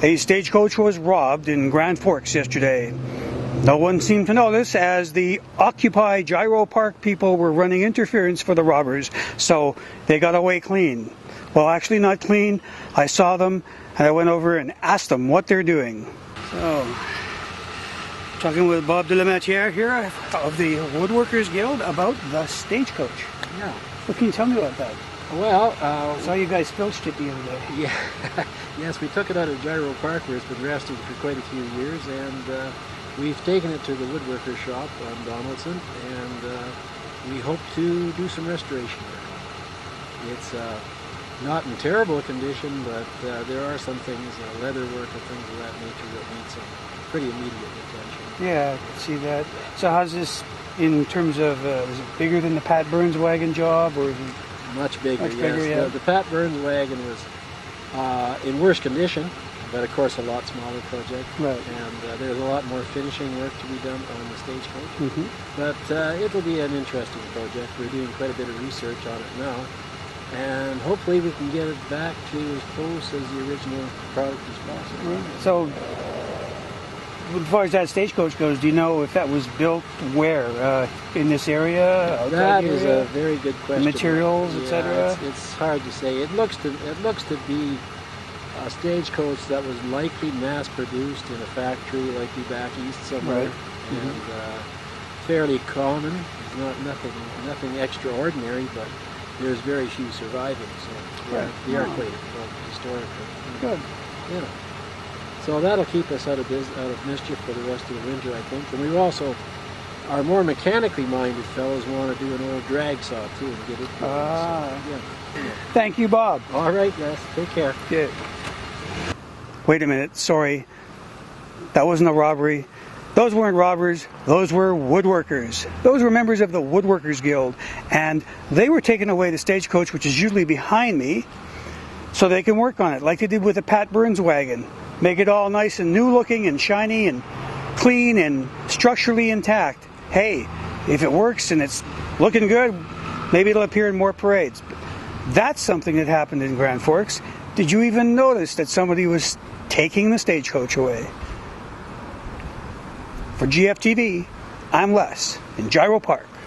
A stagecoach was robbed in Grand Forks yesterday. No one seemed to notice as the Occupy Gyro Park people were running interference for the robbers, so they got away clean. Well, actually not clean. I saw them and I went over and asked them what they're doing. So, talking with Bob de la Matière here of the Woodworkers Guild about the stagecoach. Yeah. What can you tell me about that? Well, I saw you guys filched it the other day. Yeah. Yes, we took it out of Gyro Park where it's been resting for quite a few years, and we've taken it to the woodworker shop on Donaldson, and we hope to do some restoration there. It's not in terrible condition, but there are some things, leather work and things of that nature that need some pretty immediate attention. Yeah, I can see that. So how's this in terms of, is it bigger than the Pat Burns wagon job, or is it much bigger? Much yes. bigger, yeah. The Pat Burns wagon was in worse condition, but of course a lot smaller project. Right. And there's a lot more finishing work to be done on the stagecoach. Mm-hmm. But it'll be an interesting project. We're doing quite a bit of research on it now, and hopefully we can get it back to as close as the original product as possible. Right. So, as far as that stagecoach goes, do you know if that was built where? In this area? That is a very good question. The materials, etc.? It's hard to say. It looks to be a stagecoach that was likely mass-produced in a factory, likely back east somewhere, right. And fairly common. It's nothing extraordinary, but there's very few surviving, so they are quite historical. Good. Yeah. So that'll keep us out of mischief for the rest of the winter, I think. And we also, our more mechanically minded fellows want to do an old drag saw too and get it going. Yeah. Thank you, Bob. All right, yes. Take care. Good. Wait a minute. Sorry. That wasn't a robbery. Those weren't robbers. Those were woodworkers. Those were members of the Woodworkers Guild. And they were taking away the stagecoach, which is usually behind me, so they can work on it like they did with the Pat Burns wagon. Make it all nice and new looking and shiny and clean and structurally intact. Hey, if it works and it's looking good, maybe it'll appear in more parades. That's something that happened in Grand Forks. Did you even notice that somebody was taking the stagecoach away? For GFTV, I'm Les in Gyro Park.